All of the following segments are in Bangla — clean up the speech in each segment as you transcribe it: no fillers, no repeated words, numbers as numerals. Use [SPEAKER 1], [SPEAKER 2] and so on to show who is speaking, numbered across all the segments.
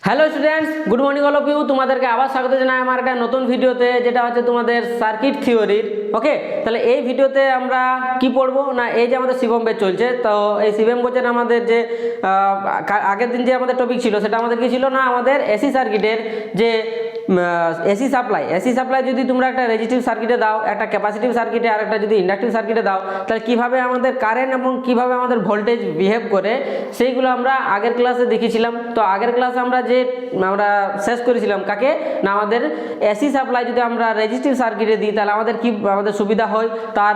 [SPEAKER 1] Hello students, good morning all of you. তোমাদেরকে আবার স্বাগত জানাই আমার একটা নতুন ভিডিওতে, যেটা হচ্ছে তোমাদের সার্কিট থিওরির। ওকে, তাহলে এই ভিডিওতে আমরা কি পড়বো না, এই যে আমাদের শিবম ব্যাচ চলছে, তো এই শিবম ব্যাচের আমাদের যে আগের দিন যে আমাদের টপিক ছিল, সেটা আমাদের কি ছিল না, আমাদের এসি সার্কিটের যে এসি সাপ্লাই যদি তোমরা একটা রেজিস্টিভ সার্কিটে দাও, একটা ক্যাপাসিটিভ সার্কিটে, আর একটা যদি ইন্ডাকটিভ সার্কিটে দাও, তাহলে কিভাবে আমাদের কারেন্ট এবং কিভাবে আমাদের ভোল্টেজ বিহেভ করে, সেইগুলো আমরা আগের ক্লাসে দেখেছিলাম। তো আগের ক্লাসে আমরা শেষ করেছিলাম কাকে না, আমাদের এসি সাপ্লাই যদি আমরা রেজিস্টিভ সার্কিটে দিই, তাহলে আমাদের কি আমাদের সুবিধা হয়, তার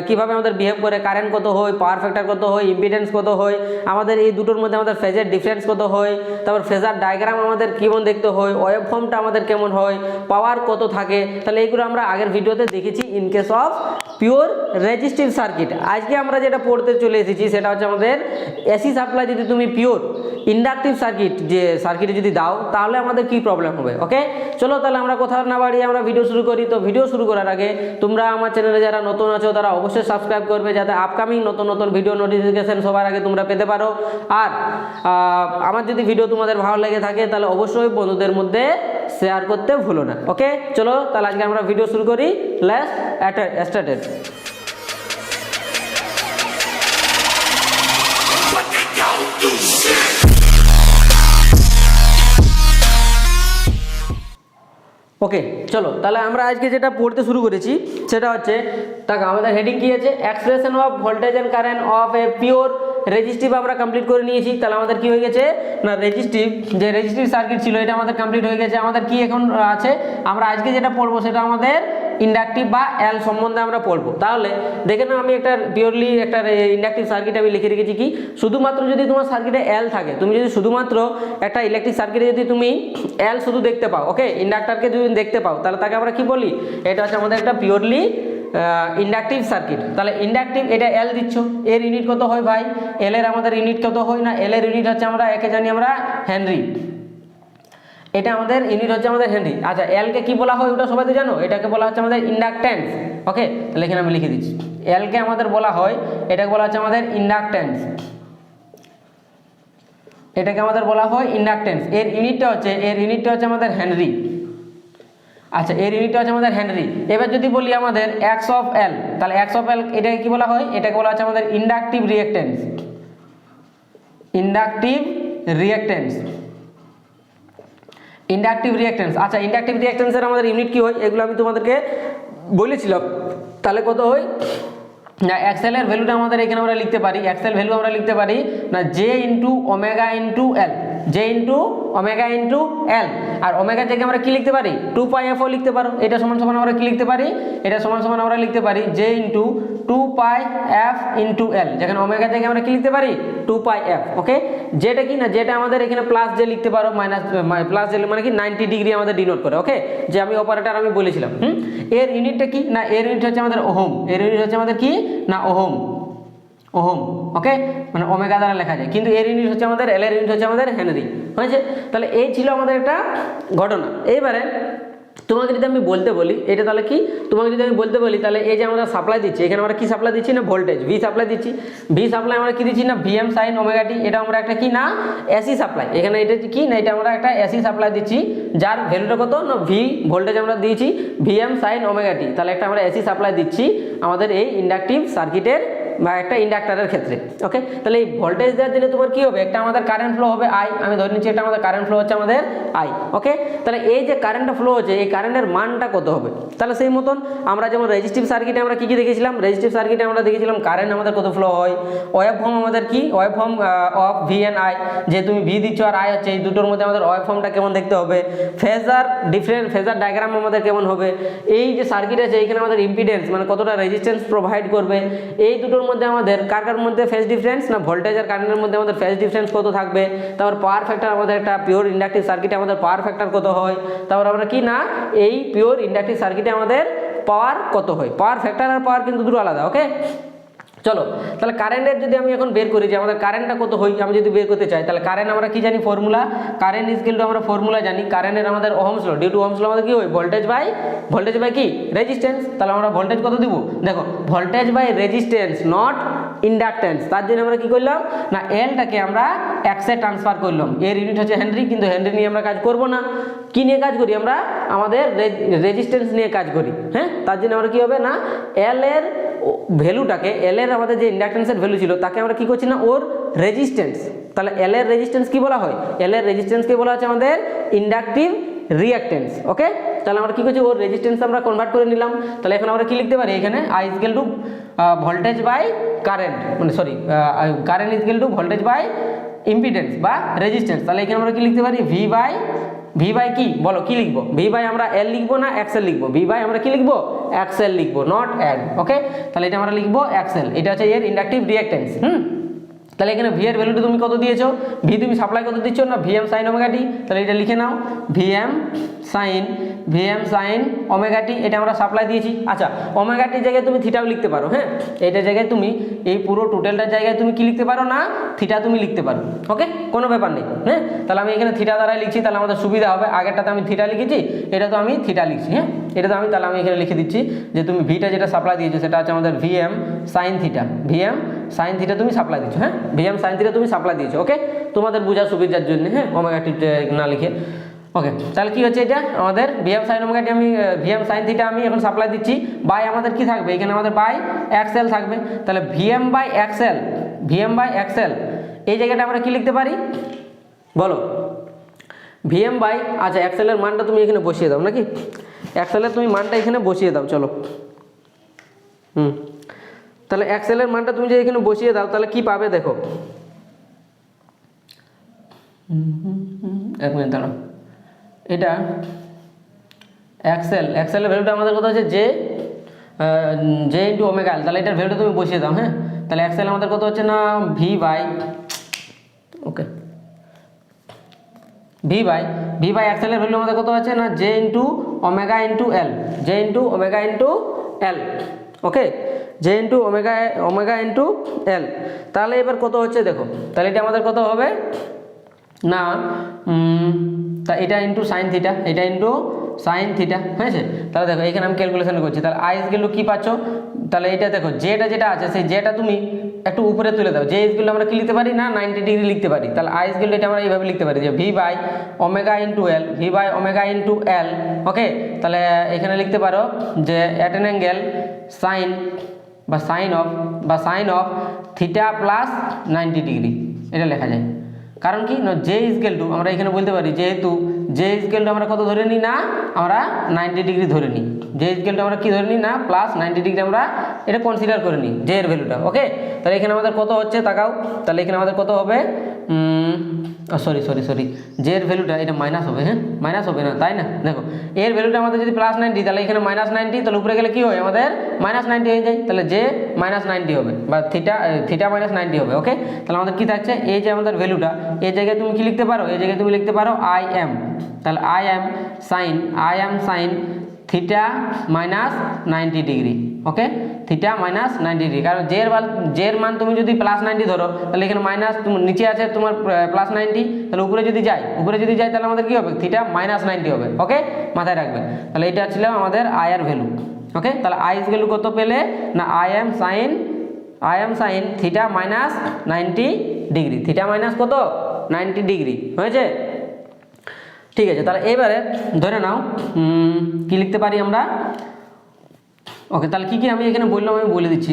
[SPEAKER 1] কিভাবে আমাদের বিহেভ করে, কারেন্ট কত হয়, পাওয়ার ফ্যাক্টর কত হয়, ইম্পিডেন্স কত হয়, আমাদের এই দুটোর মধ্যে আমাদের ফেজের ডিফারেন্স কত হয়, তারপর ফেজার ডায়াগ্রাম আমাদের কেমন দেখতে হয়, ওয়েভ ফর্মটা আমাদের কেমন হয়, পাওয়ার কত থাকে, তাহলে এইগুলো আমরা আগের ভিডিওতে দেখেছি in case of pure resistive circuit. আজকে আমরা যেটা পড়তে চলে এসেছি সেটা হচ্ছে আমাদের এসি সাপ্লাই যদি তুমি পিওর ইন্ডাকটিভ সার্কিট যে সার্কিটে যদি দাও, তাহলে আমাদের কি প্রবলেম হবে। ওকে, চলো তাহলে আমরা কোথাও না বাড়িয়ে আমরা ভিডিও শুরু করি। তো ভিডিও শুরু করার আগে তোমরা আমার চ্যানেলে যারা নতুন আছো তারা অবশ্যই সাবস্ক্রাইব করবে, যাতে আপকামিং নতুন নতুন ভিডিও নোটিফিকেশন সবার আগে তোমরা পেতে পারো। আর আমার যদি ভিডিও তোমাদের ভালো লেগে থাকে, তাহলে অবশ্যই বন্ধুদের মধ্যে শেয়ার করতে ভুলো না। ওকে, চলো তাহলে আজকে আমরা ভিডিও শুরু করি। Let's started. ওকে, চলো তাহলে আমরা আজকে যেটা পড়তে শুরু করেছি সেটা হচ্ছে, তাকে আমাদের হেডিং কি আছে, expression of voltage and current of a pure resistive আমরা কমপ্লিট করে নিয়েছি। তাহলে আমাদের কি হয়ে গেছে না, রেজিস্টিভ সার্কিট ছিল এটা আমাদের কমপ্লিট হয়ে গেছে। আমাদের কি এখন আছে, আমরা আজকে যেটা পড়বো সেটা আমাদের ইন্ডাকটিভ বা এল সম্বন্ধে আমরা পড়বো। তাহলে দেখে নাও, আমি একটা পিওরলি একটা ইন্ডাকটিভ সার্কিট আমি লিখে রেখেছি। কি শুধুমাত্র যদি তোমার সার্কিটে এল থাকে, তুমি যদি শুধুমাত্র একটা ইলেকট্রিক সার্কিটে যদি তুমি এল শুধু দেখতে পাও, ওকে, ইন্ডাক্টরকে যদি দেখতে পাও, তাহলে তাকে আমরা কি বলি, এটা হচ্ছে আমাদের একটা পিওরলি ইন্ডাকটিভ সার্কিট। তাহলে ইন্ডাকটিভ, এটা এল দিচ্ছ, এর ইউনিট কত হয় ভাই, এল এর আমাদের ইউনিট কত হয় না, এল এর ইউনিট হচ্ছে আমরা একে জানি আমরা হেনরি, এটা আমাদের ইউনিট হচ্ছে আমাদের হেনরি। আচ্ছা, এল কে কি বলা হয় ওটা সবাই তো জানো, এটাকে বলা হচ্ছে আমাদের ইন্ডাকট্যান্স। ওকে, তাহলে এখানে আমি লিখে দিচ্ছি, এল কে আমাদের বলা হয়, এটাকে বলা হচ্ছে আমাদের ইন্ডাকট্যান্স, এটাকে আমাদের বলা হয় ইন্ডাকট্যান্স। এর ইউনিটটা হচ্ছে আমাদের হেনরি। আচ্ছা, এর ইউনিটটা হচ্ছে আমাদের হেনরি। এবার যদি বলি আমাদের এক্স অফ এল, তাহলে এক্স অফ এল এটাকে কি বলা হয়, এটাকে বলা হচ্ছে আমাদের ইন্ডাকটিভ রিঅ্যাকট্যান্স, ইন্ডাকটিভ রিঅ্যাকট্যান্স। আচ্ছা, ইন্ডাকটিভ রিঅ্যাকট্যান্সের আমাদের ইউনিট কি হয়, এগুলো আমি তোমাদেরকে বলেছিলাম। তাহলে কত হয় না, এক্সএল এর ভ্যালুটা আমাদের এখানে আমরা লিখতে পারি, এক্সএল ভ্যালু আমরা লিখতে পারি না জে ইন্টু ওমেগা ইন্টু এল, জে ইন্টু ওমেগা ইন্টু এল। আর ওমেগা থেকে আমরা কি লিখতে পারি, 2πf লিখতে পারো। এটা সমান সমান আমরা কি লিখতে পারি, এটা সমান সমান আমরা লিখতে পারি J into 2πf into L, যেখানে ওমেগা থেকে আমরা কি লিখতে পারি 2πf। ওকে, যেটা কি না, যেটা আমাদের এখানে প্লাস জে লিখতে পারো, মাইনাস প্লাস জে মানে কি 90 ডিগ্রি আমাদের ডিনোট করে। ওকে, যে আমি অপারেটর আমি বলেছিলাম। এর ইউনিটটা কি না, এর ইউনিট হচ্ছে আমাদের ওহম, এর ইউনিট হচ্ছে আমাদের কি না ওহম। ওকে, মানে ওমেগা দ্বারা লেখা যায়, কিন্তু এর ইউনিট হচ্ছে আমাদের, এল এর ইউনিট হচ্ছে আমাদের হেনরি। হয়েছে, তাহলে এই ছিল আমাদের একটা ঘটনা। এইবারে তোমাকে যদি আমি বলতে বলি, এটা তাহলে কি, তোমাকে যদি আমি বলতে বলি, তাহলে এই যে আমরা সাপ্লাই দিচ্ছি, এখানে আমরা কি সাপ্লাই দিচ্ছি না, ভোল্টেজ ভি সাপ্লাই দিচ্ছি। ভি সাপ্লাই আমরা কি দিচ্ছি না, ভিএম সাইন ওমেগা টি, এটা আমরা একটা কি না এসি সাপ্লাই, এখানে এটা কি না, এটা আমরা একটা এসি সাপ্লাই দিচ্ছি, যার ভ্যালুটা কত না ভি, ভোল্টেজ আমরা দিয়েছি ভিএম সাইন ওমেগা টি। তাহলে একটা আমরা এসি সাপ্লাই দিচ্ছি আমাদের এই ইন্ডাকটিভ সার্কিটের বা একটা ইন্ডাক্টরের ক্ষেত্রে। ওকে, তাহলে এই ভোল্টেজ দেওয়ার দিলে তোমার কি হবে, একটা আমাদের কারেন্ট ফ্লো হবে আই, আমি ধরে নিচ্ছি এটা আমাদের কারেন্ট ফ্লো হচ্ছে আমাদের আই। ওকে, তাহলে এই যে কারেন্টটা ফ্লো হচ্ছে, এই কারেন্টের মানটা কত হবে, তাহলে সেই মতন আমরা যেমন রেজিস্টিভ সার্কিটে আমরা কি দেখেছিলাম, রেজিস্টিভ সার্কিটে আমরা দেখেছিলাম কারেন্ট আমাদের কত ফ্লো হয়, ওয়েভ ফর্ম আমাদের কি, wave form of V and I, যে তুমি ভি দিচ্ছ আর আই হচ্ছে, এই দুটোর মধ্যে আমাদের ওয়েভ ফর্মটা কেমন দেখতে হবে, ফেজার ডায়াগ্রাম আমাদের কেমন হবে, এই যে সার্কিট আছে এইখানে আমাদের ইম্পিডেন্স মানে কতটা রেজিস্ট্যান্স প্রোভাইড করবে, এই দুটোর মধ্যে আমাদের কার মধ্যে ফেজ ডিফারেন্স না, ভোল্টেজ আর কারেন্টের মধ্যে আমাদের ফেজ ডিফারেন্স কত থাকবে, তারপর পাওয়ার ফ্যাক্টর আমাদের একটা পিওর ইন্ডাকটিভ সার্কিটে আমাদের পাওয়ার ফ্যাক্টর কত হয়, তারপর আমরা কি না এই পিওর ইন্ডাকটিভ সার্কিটে আমাদের পাওয়ার কত হয়, পাওয়ার ফ্যাক্টর আর পাওয়ার কিন্তু দুটো আলাদা। ওকে, চলো তাহলে কারেন্টের যদি আমি এখন বের করি যে আমাদের কারেন্টটা কত হয়, আমি যদি বের করতে চাই, তাহলে কারেন্ট আমরা কি জানি ফর্মুলা, কারেন্ট ইকুয়াল টু আমরা ফর্মুলা জানি, কারেন্টের আমাদের Ohm's law, due to Ohm's law আমাদের কি হয় ভোল্টেজ বাই কি রেজিস্ট্যান্স। তাহলে আমরা ভোল্টেজ কত দিব, দেখো voltage by resistance not inductance, তার জন্য আমরা কি করলাম না এলটাকে আমরা এক্সে ট্রান্সফার করলাম। এর ইউনিট হচ্ছে হেনরি, কিন্তু হেনরি নিয়ে আমরা কাজ করব না, কি নিয়ে কাজ করি আমরা আমাদের রেজিস্ট্যান্স নিয়ে কাজ করি। হ্যাঁ, তার জন্য আমরা কি হবে না এল এর ভ্যালুটাকে, এল এর আমাদের যে ইন্ডাকটেন্সের ভ্যালু ছিল তাকে আমরা কি করছি না ওর রেজিস্ট্যান্স, তাহলে এল এর রেজিস্ট্যান্স কি বলা হয়, এল এর রেজিস্ট্যান্সকে বলা হচ্ছে আমাদের ইন্ডাকটিভ রিঅ্যাকট্যান্স। ওকে, তাহলে আমরা কি করছি ওর রেজিস্ট্যান্স আমরা কনভার্ট করে নিলাম। তাহলে এখন আমরা কি লিখতে পারি এখানে I is equal to voltage by current, মানে sorry current is equal to voltage by impedance বা রেজিস্ট্যান্স। তাহলে এখানে আমরা কি লিখতে পারি ভি বাই কি বলো কি লিখবো, ভি বাই আমরা এল লিখবো না এক্সএল লিখবো, ভি বাই আমরা কি লিখবো এক্সএল লিখবো, নট এল। ওকে, তাহলে এটা আমরা লিখবো এক্সএল, এটা হচ্ছে এর ইন্ডাকটিভ রিঅ্যাকট্যান্স। তাহলে এখানে ভি এর ভ্যালুটা তুমি কত দিয়েছো, ভি তুমি সাপ্লাই কত দিচ্ছ না ভিএম সাইন ওমেগা টি, তাহলে এটা লিখে নাও ভিএম সাইন ওমেগা টি, এটা আমরা সাপ্লাই দিয়েছি। আচ্ছা, ওমেগা টির জায়গায় তুমি থিটাও লিখতে পারো। হ্যাঁ, এইটার জায়গায় তুমি এই পুরো টোটালটার জায়গায় তুমি কি লিখতে পারো না থিটা তুমি লিখতে পারো। ওকে, কোনো ব্যাপার নেই। হ্যাঁ, তাহলে আমি এখানে থিটা দ্বারাই লিখছি, তাহলে আমাদের সুবিধা হবে। আগেরটাতে আমি থিটা লিখেছি, এটা তো আমি থিটা লিখছি। হ্যাঁ, এটা তো আমি তাহলে আমি এখানে লিখে দিচ্ছি যে তুমি ভিটা যেটা সাপ্লাই দিয়েছো সেটা হচ্ছে আমাদের ভিএম সাইন থিটা তুমি সাপ্লাই দিচ্ছ। হ্যাঁ, ভিএম সাইন থিটা তুমি সাপ্লাই দিয়েছো। ওকে, তোমাদের বোঝার সুবিধার জন্য, হ্যাঁ, ওমেগা টি না লিখে। ওকে, তাহলে কি হচ্ছে এটা আমাদের ভিএম সাইন ওমেগা টি, আমি ভিএম সাইন থিটা আমি এখন সাপ্লাই দিচ্ছি, বাই আমাদের কি থাকবে এখানে আমাদের বাই এক্সএল থাকবে। তাহলে ভিএম বাই এক্সএল এই জায়গাটা আমরা কি লিখতে পারি বলো, ভিএম বাই, আচ্ছা এক্সএল এর মানটা তুমি এখানে বসিয়ে দাও নাকি, এক্সএল এর তুমি মানটা এখানে বসিয়ে দাও। চলো, তাহলে এক্সএল এর মানটা তুমি যে এখানে বসিয়ে দাও তাহলে কি পাবে দেখো, এক মিনিট দাঁড়াও, এটা এক্সএল এর ভ্যালুটা আমাদের কত হচ্ছে জে ইন্টু ওমেগা এল, তাহলে এটার ভ্যালুটা তুমি বসিয়ে দাও। হ্যাঁ, তাহলে এক্সএল আমাদের কত হচ্ছে না ভি বাই এক্সএল এর ভ্যালু আমাদের কত হচ্ছে না J into omega into L. ওকে, জে ইন্টু ওমেগা ইন্টু এল। তাহলে এবার কত হচ্ছে দেখো, তাহলে এটা আমাদের কত হবে না তা এটা ইন্টু সাইন থিটা, এটা ইন্টু সাইন থিটা হয়েছে। তাহলে দেখো এখানে আমি ক্যালকুলেশন করছি, তাহলে আই ইজগুলো কি পাচ্ছ, তাহলে এটা দেখো জেটা যেটা আছে সেই জেটা তুমি একটু উপরে তুলে দাও, জে ইজগুলো আমরা কি লিখতে পারি না 90 ডিগ্রি লিখতে পারি। তাহলে আই ইজগুলো এটা আমরা এইভাবে লিখতে পারি যে V by omega into L. Okay, তাহলে এখানে লিখতে পারো যে at an angle sine of theta plus 90 degree, এটা লেখা যায়। কারণ কি না জে ইজকেল টু আমরা এখানে বলতে পারি, যেহেতু জে ইজকেল টু আমরা কত ধরে নিই না আমরা 90 ডিগ্রি ধরে নিই, জে ইজকেল টু আমরা কি ধরে নিই না প্লাস 90 ডিগ্রি আমরা এটা কনসিডার করে নিই জে এর ভ্যালুটা। ওকে, তাহলে এখানে আমাদের কত হচ্ছে তাকাও, তাহলে এখানে আমাদের কত হবে সরি জে এর ভ্যালুটা এটা মাইনাস হবে। হ্যাঁ, মাইনাস হবে না তাই না, দেখো এর ভ্যালুটা আমাদের যদি প্লাস 90 তাহলে এখানে মাইনাস 90, তাহলে উপরে গেলে কি হয় আমাদের মাইনাস 90 হয়ে যায়, তাহলে জে মাইনাস 90 হবে বা থিটা মাইনাস 90 হবে। ওকে, তাহলে আমাদের কি থাকছে এই যে আমাদের ভ্যালুটা, এই জায়গায় তুমি কি লিখতে পারো, এই জায়গায় তুমি লিখতে পারো আই এম, তাহলে I M sine theta minus 90 degree. Okay, theta minus 90 degree, কারণ জের মান তুমি যদি প্লাস 90 ধরো তাহলে এখানে মাইনাস নিচে আছে তোমার প্লাস 90, তাহলে উপরে যদি যায় তাহলে আমাদের কি হবে থিটা মাইনাস 90 হবে। ওকে, মাথায় রাখবে। তাহলে এটা ছিল আমাদের আই এর ভ্যালু। ওকে, তাহলে আই এর ভ্যালু কত পেলে না I M sine theta minus 90 degree, theta minus কত 90 ডিগ্রি হয়েছে। ঠিক আছে, তাহলে এবারে ধরে নাও কি লিখতে পারি আমরা। ওকে, তাহলে কি আমি এখানে বললাম আমি বলে দিচ্ছি।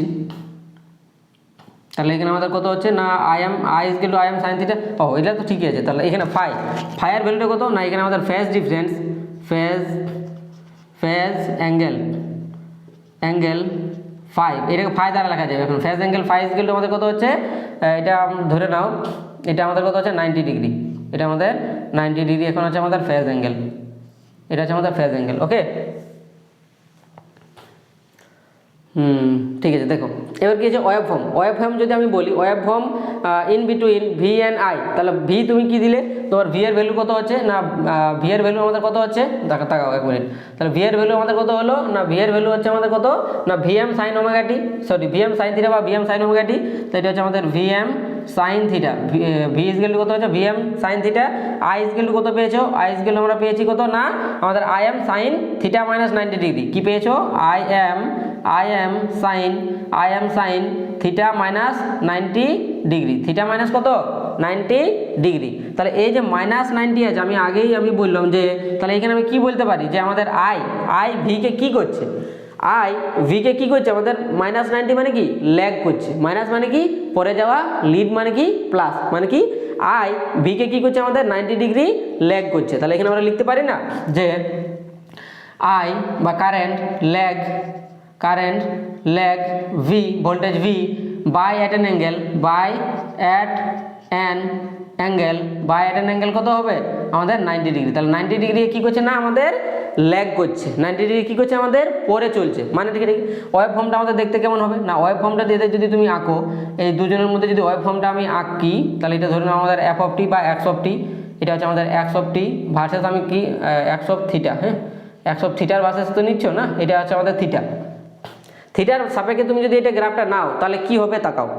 [SPEAKER 1] তাহলে এখানে আমাদের কত হচ্ছে না আই এম সাইন থিটা, এটা তো ঠিকই আছে। তাহলে এখানে ফাইয়ের ভ্যালুটা কত না এখানে আমাদের ফেজ ডিফারেন্স ফেজ অ্যাঙ্গেল 5, এটাকে ফাই দ্বারা লেখা যাবে। এখন ফেজ অ্যাঙ্গেল আমাদের কত হচ্ছে, এটা ধরে নাও এটা আমাদের কত হচ্ছে 90 ডিগ্রি, এটা আমাদের 90 ডিগ্রি এখন হচ্ছে আমাদের ফেজ অ্যাঙ্গেল, এটা হচ্ছে আমাদের ফেজ অ্যাঙ্গেল। ওকে, ঠিক আছে। দেখো এবার কি হচ্ছে ওয়েভ ফর্ম যদি আমি বলি wave form in between V and I, তাহলে ভি তুমি কি দিলে তোমার ভি এর ভ্যালু কত হচ্ছে না ভি এর ভ্যালু আমাদের কত হচ্ছে তাকাও এক মিনিট, তাহলে ভি এর ভ্যালু আমাদের কত হলো না ভি এর ভ্যালু হচ্ছে আমাদের কত না ভিএম সাইন ওমেগা টি, সরি ভিএম সাইন থিটা বা ভিএম সাইন ওমেগা টি, তো এটা হচ্ছে আমাদের ভিএম সাইন থিটা, ভি ইজগেল কত হচ্ছে ভিএম সাইন থিটা, আই ইজগেল কত পেয়েছো, আই ইজগেল আমরা পেয়েছি কত না আমাদের I M sine theta minus 90 degree, কি পেয়েছো I M sine theta minus 90 degree, theta minus কত 90 ডিগ্রি। তাহলে এই যে মাইনাস 90 আছে, আমি বললাম যে তাহলে এখানে আমি কি বলতে পারি যে আমাদের আই ভিকে কি করছে, আই ভিকে কি করছে আমাদের মাইনাস 90 মানে কি ল্যাগ করছে, মাইনাস মানে কি পরে যাওয়া, লিড মানে কি প্লাস, মানে কি আই ভিকে কি করছে আমাদের 90 ডিগ্রি ল্যাগ করছে। তাহলে এখানে আমরা লিখতে পারি না যে আই বা current lag V, voltage V by at an angle কত হবে আমাদের 90 ডিগ্রি। তাহলে 90 ডিগ্রি কি করছে না আমাদের ল্যাগ করছে, 90 ডিগ্রি কি করছে আমাদের পরে চলছে, মানে ঠিক আছে। ওয়েভ ফর্মটা আমাদের দেখতে কেমন হবে না, ওয়েভ ফর্মটা দিয়ে যদি তুমি আঁকো, এই দুজনের মধ্যে যদি ওয়েভ ফর্মটা আমি আঁকি, তাহলে এটা ধরে নাও আমাদের এফ অফ টি বা এক্স অফ টি, এটা হচ্ছে আমাদের এক্স অফ টি ভার্সেস আমি কি এক্স অফ থিটা, হ্যাঁ এক্স অফ থিটার ভার্সেস তো নিচ্ছ না, এটা হচ্ছে আমাদের থিটার সাপেক্ষে তুমি যদি এটা গ্রাফটা নাও তাহলে কি হবে তাকাও,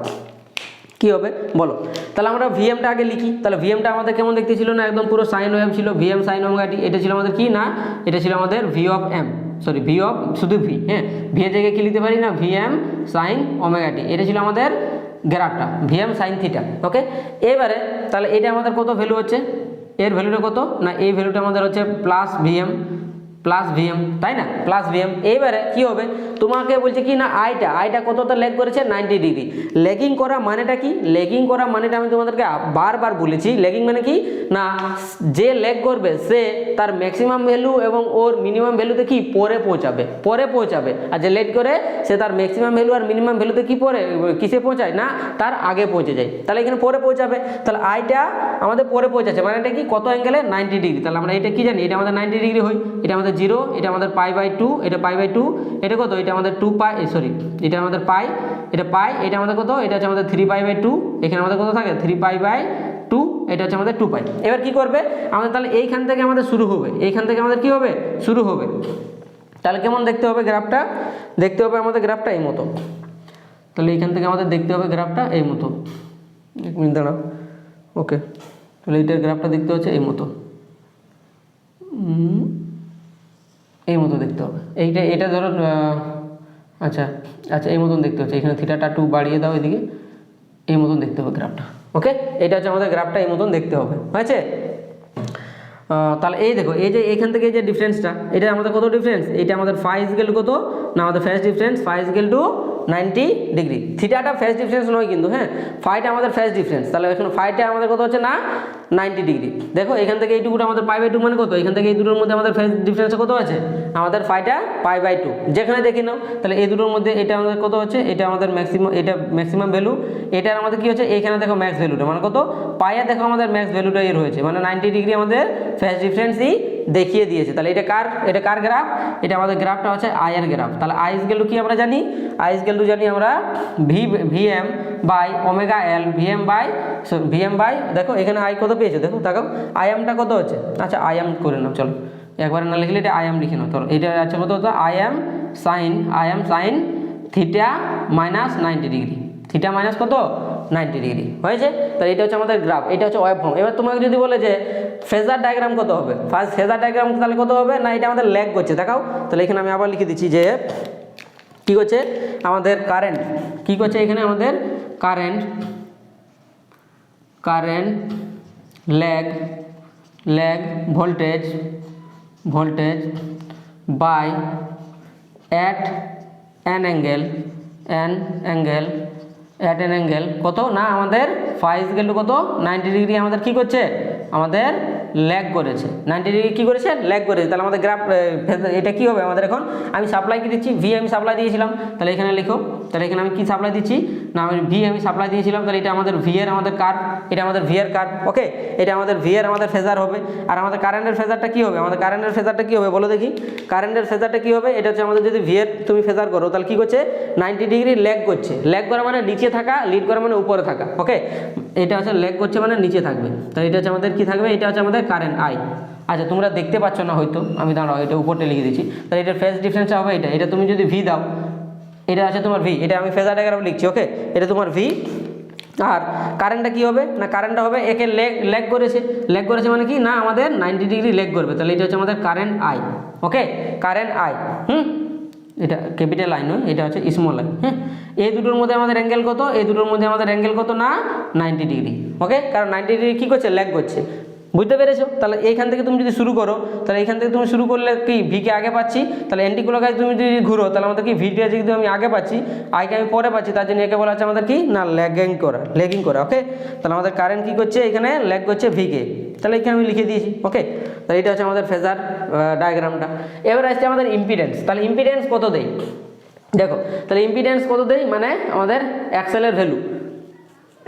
[SPEAKER 1] কি হবে বলো। তাহলে আমরা ভিএমটা আগে লিখি, তাহলে ভিএমটা আমাদের কেমন দেখতে ছিল না, একদম পুরো সাইন ওয়েভ ছিল, ভিএম সাইন ওমেগা টি, এটা ছিল আমাদের কি না, এটা ছিল আমাদের V of M, sorry V of শুধু ভি, হ্যাঁ ভি এর জায়গায় কি লিখতে পারি না ভিএম সাইন ওমেগা টি, এটা ছিল আমাদের গ্রাফটা ভিএম সাইন থিটা। ওকে, এবারে তাহলে এটা আমাদের কত ভ্যালু হচ্ছে, এর ভ্যালুটা কত না, এই ভ্যালুটা আমাদের হচ্ছে প্লাস ভিএম, তাই না প্লাস ভিএম। এইবারে কি হবে তোমাকে বলছে কি না আইটা কতটা ল্যাগ করেছে 90 ডিগ্রি। ল্যাগিং করা মানেটা কি, ল্যাগিং করা মানেটা আমি তোমাদেরকে বারবার বলেছি, ল্যাগিং মানে কি না যে ল্যাগ করবে সে তার ম্যাক্সিমাম ভ্যালু এবং ওর মিনিমাম ভ্যালুতে কি পরে পৌঁছাবে, আর যে লেট করে সে তার ম্যাক্সিমাম ভ্যালু আর মিনিমাম ভ্যালুতে কি কিসে পৌঁছায় না তার আগে পৌঁছে যায়। তাহলে এখানে পরে পৌঁছাবে, তাহলে আইটা আমাদের পরে পৌঁছাচ্ছে, মানে এটা কি কত অ্যাঙ্গেলে 90 ডিগ্রি। তাহলে আমরা এটা কি জানি, এটা আমাদের 90 ডিগ্রি হয়, এটা আমাদের 0, এটা আমাদের π/2, এটা π/2, এটা কত, এটা আমাদের 2π, সরি এটা আমাদের পাই, এটা পাই, এটা আমাদের কত, এটা হচ্ছে আমাদের 3π/2, এখানে আমাদের কত থাকে 3π/2, এটা হচ্ছে আমাদের 2π। এবার কি করবে আমাদের, তাহলে এইখান থেকে আমাদের শুরু হবে, এইখান থেকে আমাদের কি হবে শুরু হবে। তাহলে কেমন দেখতে হবে গ্রাফটা, দেখতে হবে আমাদের গ্রাফটা এই মতো, তাহলে এইখান থেকে আমাদের দেখতে হবে গ্রাফটা এই মতো, এক মিনিট দাঁড়াও। ওকে, তাহলে এইটার গ্রাফটা দেখতে হচ্ছে এই মতো, এই মতো দেখতে হবে, এটা ধরো আচ্ছা এই মতন দেখতে হচ্ছে, এখানে থিটাটা 2 বাড়িয়ে দাও এদিকে, এই মতন দেখতে হবে গ্রাফটা। ওকে, এটা হচ্ছে আমাদের গ্রাফটা এই মতন দেখতে হবে, হয়েছে। তাহলে এই দেখো এই যে এখান থেকে এই যে ডিফারেন্সটা, এটা আমাদের কত ডিফারেন্স, এটা আমাদের ফাই ইকুয়াল কত না আমাদের phase difference, phi equal to 90 degree. থিটাটা ফেজ ডিফারেন্স নয় কিন্তু, হ্যাঁ ফাইটা আমাদের ফেজ ডিফারেন্স। তাহলে এখানে ফাইটা আমাদের কত হচ্ছে না 90 ডিগ্রি। দেখো এখান থেকে এইটুকুটা আমাদের π/2 মানে কত, এখান থেকে এই দুটোর মধ্যে আমাদের ফেজ ডিফারেন্স কত আছে আমাদের ফাইটা π/2, যেখানে দেখে নাও। তাহলে এই দুটোর মধ্যে এটা আমাদের কত হচ্ছে, এটা আমাদের ম্যাক্সিমাম ভ্যালু, এটার আমাদের কি হচ্ছে এখানে দেখো ম্যাক্স ভ্যালুটা মানে কত পাইয়া, দেখো আমাদের ম্যাক্স ভ্যালুটা এর হয়েছে, মানে 90 ডিগ্রি আমাদের ফেজ ডিফারেন্সই দেখিয়ে দিয়েছে। তাহলে এটা কার গ্রাফ, এটা আমাদের গ্রাফটা হচ্ছে আই এর গ্রাফ। তাহলে আই ইকুয়াল টু কি আমরা জানি, আই ইকুয়াল টু জানি আমরা V M by omega L, V M by দেখো এখানে আই কত পেয়েছো, দেখো তাকাও আইএমটা কত হচ্ছে, আচ্ছা আইএম করে নাও, চলো একবার না লিখলে এটা আইএম লিখে নাও। তো এটা আছে কত হতো I M sine theta minus 90 degree, theta minus কত 90 ডিগ্রি হয়েছে। তাহলে এটা হচ্ছে আমাদের গ্রাফ, এটা হচ্ছে ওয়েভ ফর্ম। এবার তোমাকে যদি বলে যে ফেজার ডায়াগ্রাম কত হবে, ফার্স্ট ফেজার ডায়াগ্রাম তাহলে কত হবে না, এটা আমাদের ল্যাগ করছে দেখাও। তাহলে এখানে আমি আবার লিখে দিচ্ছি যে কি করছে আমাদের কারেন্ট, কি করছে এখানে আমাদের current lag voltage by at an angle কত না আমাদের ফাই ইকুয়াল টু কত 90 ডিগ্রি আমাদের কি করছে আমাদের ল্যাগ করেছে, 90 ডিগ্রি কী করেছে ল্যাগ করেছে। তাহলে আমাদের গ্রাফ এটা কি হবে আমাদের, এখন আমি সাপ্লাই কি দিচ্ছি, ভি আমি সাপ্লাই দিয়েছিলাম, তাহলে এখানে লিখো, তাহলে এখানে আমি কি সাপ্লাই দিচ্ছি না আমি ভি আমি সাপ্লাই দিয়েছিলাম, তাহলে এটা আমাদের ভি এর আমাদের কার্ভ, এটা আমাদের ভি এর কার্ভ। ওকে, এটা আমাদের ভি এর আমাদের ফেজার হবে। আর আমাদের কারেন্টের ফেজারটা কি হবে, আমাদের কারেন্টের ফেজারটা কি হবে বলো দেখি, কারেন্টের ফেজারটা কি হবে, এটা হচ্ছে আমাদের যদি ভি এর তুমি ফেজার করো তাহলে কি করছে 90 ডিগ্রি ল্যাগ করছে, ল্যাগ করা মানে নিচে থাকা, লিড করা মানে উপরে থাকা। ওকে, এটা হচ্ছে ল্যাগ করছে মানে নিচে থাকবে, তাহলে এটা হচ্ছে আমাদের কি থাকবে, এটা হচ্ছে আমাদের কারেন্ট আই। আচ্ছা তোমরা দেখতে পাচ্ছ না হয়তো, আমি দাঁড়াও এটা উপরটা লিখে দিচ্ছি, তাহলে এটার ফেজ ডিফারেন্সটা হবে এটা তুমি যদি ভি দাও, এটা আছে তোমার ভি, এটা আমি ফেজার ডায়াগ্রাম লিখছি। ওকে, এটা তোমার ভি, আর কারেন্টটা কি হবে না কারেন্টটা হবে একে ল্যাগ করেছে মানে কি না আমাদের 90 ডিগ্রি ল্যাগ করবে, তাহলে এটা হচ্ছে আমাদের current I. Okay, current I, এটা ক্যাপিটাল আই নয়, এটা হচ্ছে স্মল আই। হ্যাঁ, এই দুটোর মধ্যে আমাদের অ্যাঙ্গেল কত, এই দুটোর মধ্যে আমাদের অ্যাঙ্গেল কত না 90 ডিগ্রি। ওকে, কারণ 90 ডিগ্রি কী করছে, ল্যাগ করছে। বুঝতে পেরেছো? তাহলে এইখান থেকে তুমি যদি শুরু করো, তাহলে এইখান থেকে তুমি শুরু করলে কি ভিকে আগে পাচ্ছি, তাহলে অ্যান্টিক্লকওয়াইজ তুমি যদি ঘুরো, তাহলে আমাদের কি ভিটা যদি আমি আগে পাচ্ছি, আইকে আমি পরে পাচ্ছি, তার জন্য একে বলা হচ্ছে আমাদের কি না ল্যাগিং করা। ওকে, তাহলে আমাদের কারেন্ট কি করছে, এখানে ল্যাগ করছে ভিকে, তাহলে এখানে আমি লিখে দিয়েছি। ওকে, তাহলে এটা হচ্ছে আমাদের ফেজার ডায়াগ্রামটা। এবার আসছে আমাদের ইম্পিডেন্স। তাহলে ইম্পিডেন্স কত দেই, দেখো তাহলে ইম্পিডেন্স কত দেই, মানে আমাদের এক্সএলের ভ্যালু,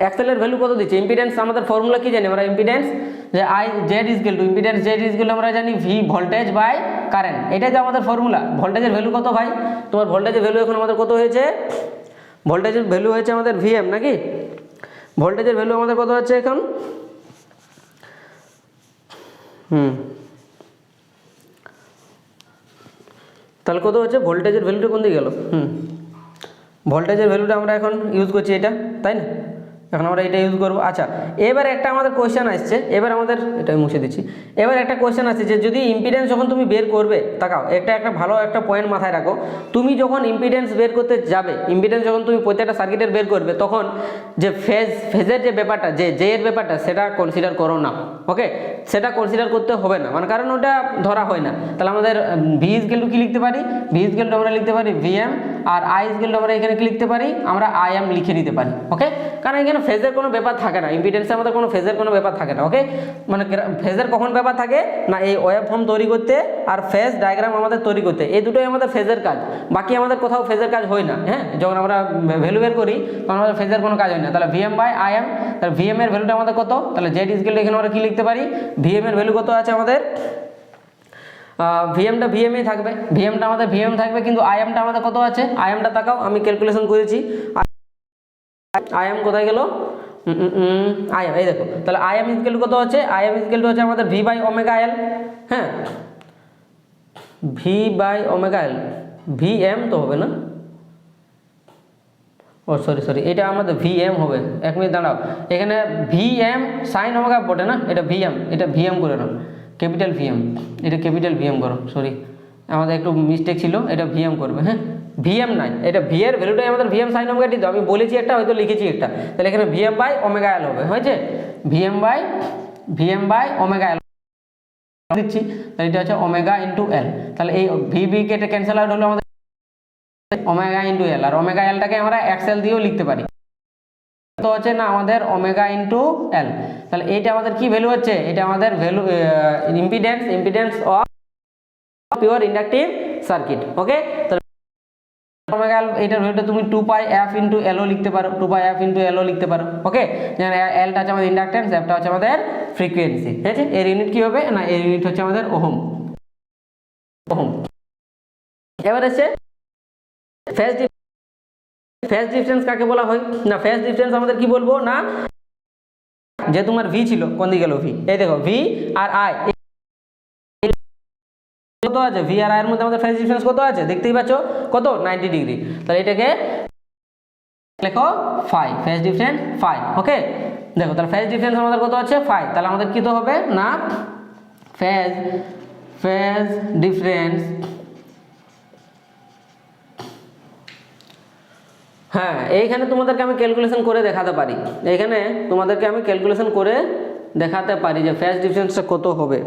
[SPEAKER 1] এক্সএলের ভ্যালু কত দিচ্ছে। ইম্পিডেন্স আমাদের ফর্মুলা কি জানি আমরা, ইম্পিডেন্স যে I Z is equal two impedance Z is equal আমরা জানি ভি ভোল্টেজ বাই কারেন্ট, এটাই তো আমাদের ফর্মুলা। ভোল্টেজের ভ্যালু কত ভাই, তোমার ভোল্টেজের ভ্যালু এখন আমাদের কত হয়েছে, ভোল্টেজের ভ্যালু হয়েছে আমাদের ভিএম নাকি, ভোল্টেজের ভ্যালু আমাদের কত হচ্ছে এখন, তাহলে কত হচ্ছে, ভোল্টেজের ভ্যালুটা কোন দিকে গেল, ভোল্টেজের ভ্যালুটা আমরা এখন ইউজ করছি এটা, তাই না, এখন আমরা এটা ইউজ করবো। আচ্ছা, এবার একটা আমাদের কোয়েশ্চেন আসছে, এবার আমাদের এটা মুছে দিচ্ছি। এবার একটা কোয়েশ্চেন আসছে যে যদি ইম্পিডেন্স যখন তুমি বের করবে, তাকাও একটা ভালো একটা পয়েন্ট মাথায় রাখো, তুমি যখন ইম্পিডেন্স বের করতে যাবে, ইম্পিডেন্স যখন তুমি প্রত্যেকটা সার্কিটের বের করবে, তখন যে ফেজের যে ব্যাপারটা, যে এর ব্যাপারটা, সেটা কনসিডার করো না। ওকে, সেটা কনসিডার করতে হবে না, মানে কারণ ওটা ধরা হয় না। তাহলে আমাদের ভি ইজকেল টু কি লিখতে পারি, ভি ইজকেল টু আমরা লিখতে পারি ভিএম, আর আই ইজকেল টু আমরা এখানে কি লিখতে পারি, আমরা আই এম লিখে নিতে পারি। ওকে, কারণ এখানে ফেজের কোনো ব্যাপার থাকে না, ইম্পিডেন্সের আমাদের কোনো ফেজের কোনো ব্যাপার থাকে না। ওকে, মানে ফেজের কখন ব্যাপার থাকে না, এই ওয়েভ ফর্ম তৈরি করতে আর ফেজ ডায়াগ্রাম আমাদের তৈরি করতে, এই দুটোই আমাদের ফেজের কাজ, বাকি আমাদের কোথাও ফেজের কাজ হয় না। হ্যাঁ, যখন আমরা ভ্যালু বের করি তখন আমাদের ফেজের কোনো কাজ হয় না। তাহলে ভিএম বাই আই এম, তাহলে ভিএম এর ভ্যালুটা আমাদের কত, তাহলে জেড ইজকেল টু এখানে আমরা কি লিখতে পারি, ভিএম এর ভ্যালু কত আছে আমাদের, ভিএমটা ভিএমই থাকবে, ভিএমটা আমাদের ভিএম থাকবে, কিন্তু আইএমটা আমাদের কত আছে, আইএমটা তাকাও আমি ক্যালকুলেশন করেছি, আইএম কোথায় গেল, আইএম এই দেখো, তাহলে আইএম ইজকেল কত হচ্ছে, আইএম ইজকেল হচ্ছে আমাদের ভি বাই ওমেগা এল। হ্যাঁ, V by omega L, VM তো হবে না, ও সরি এটা আমাদের ভিএম হবে। এক মিনিট দাঁড়াও, এখানে ভিএম সাইন ওমেগা বটে না, এটা ভিএম, এটা ভিএম করে নাও, ক্যাপিটাল ভিএম, এটা ক্যাপিটাল ভিএম করো, সরি আমাদের একটু মিস্টেক ছিল, এটা ভিএম করবে। হ্যাঁ, ভিএম নাই, এটা ভি এর ভ্যালুটাই আমাদের ভিএম সাইন ওমেগা টি, তো আমি বলেছি একটা, হয়তো লিখেছি একটা, তাহলে এখানে ভিএম বাই ওমেগা এল হবে, হয়েছে, ভিএম বাই ওমেগা এল দিচ্ছি, তাহলে এটা হচ্ছে ওমেগা ইন্টু এল, তাহলে এই ভি কেটে ক্যান্সেল আউট হলো আমাদের ওমেগা ইন্টু এল, আর ওমেগা এলটাকে আমরা এক্সএল দিয়েও লিখতে পারি, তো হচ্ছে না আমাদের ওমেগা ইন্টু এল। তাহলে এইটা আমাদের কি ভ্যালু হচ্ছে, এটা আমাদের value impedance of pure inductive circuit. Okay, তাহলে ওমেগা এল এটার ভ্যালুটা তুমি 2 পাই এফ ইন্টু এলও লিখতে পারো, 2 পাই এফ ইন্টু এলও লিখতে পারো। ওকে, যেখানে এলটা হচ্ছে আমাদের ইন্ডাকটেন্স, এফটা হচ্ছে আমাদের ফ্রিকোয়েন্সি। ঠিক আছে, এর ইউনিট কি হবে না, এর ইউনিট হচ্ছে আমাদের ওহম। এবার আছে ফেজ ডিফারেন্স কাকে বলা হয় না, ফেজ ডিফারেন্স আমাদের কি বলবো না, যে তোমার ভি ছিল কোন দিকে গেল, ভি এই দেখো, ভি আর আই কত আছে, ভি আর আই এর মধ্যে আমাদের ফেজ ডিফারেন্স কত আছে দেখতেই পাচ্ছ, কত 90 ডিগ্রি। তাহলে এটাকে লেখো ফাই, ফেজ ডিফারেন্স ফাই। ওকে, দেখো তাহলে ফেজ ডিফারেন্স আমাদের কত আছে ফাই, তাহলে আমাদের কি তো হবে না, ফেজ ডিফারেন্স, হ্যাঁ এইখানে তোমাদেরকে আমি ক্যালকুলেশন করে দেখাতে পারি, এইখানে তোমাদেরকে আমি ক্যালকুলেশন করে দেখাতে পারি যে ফেজ ডিফারেন্সটা কত হবে।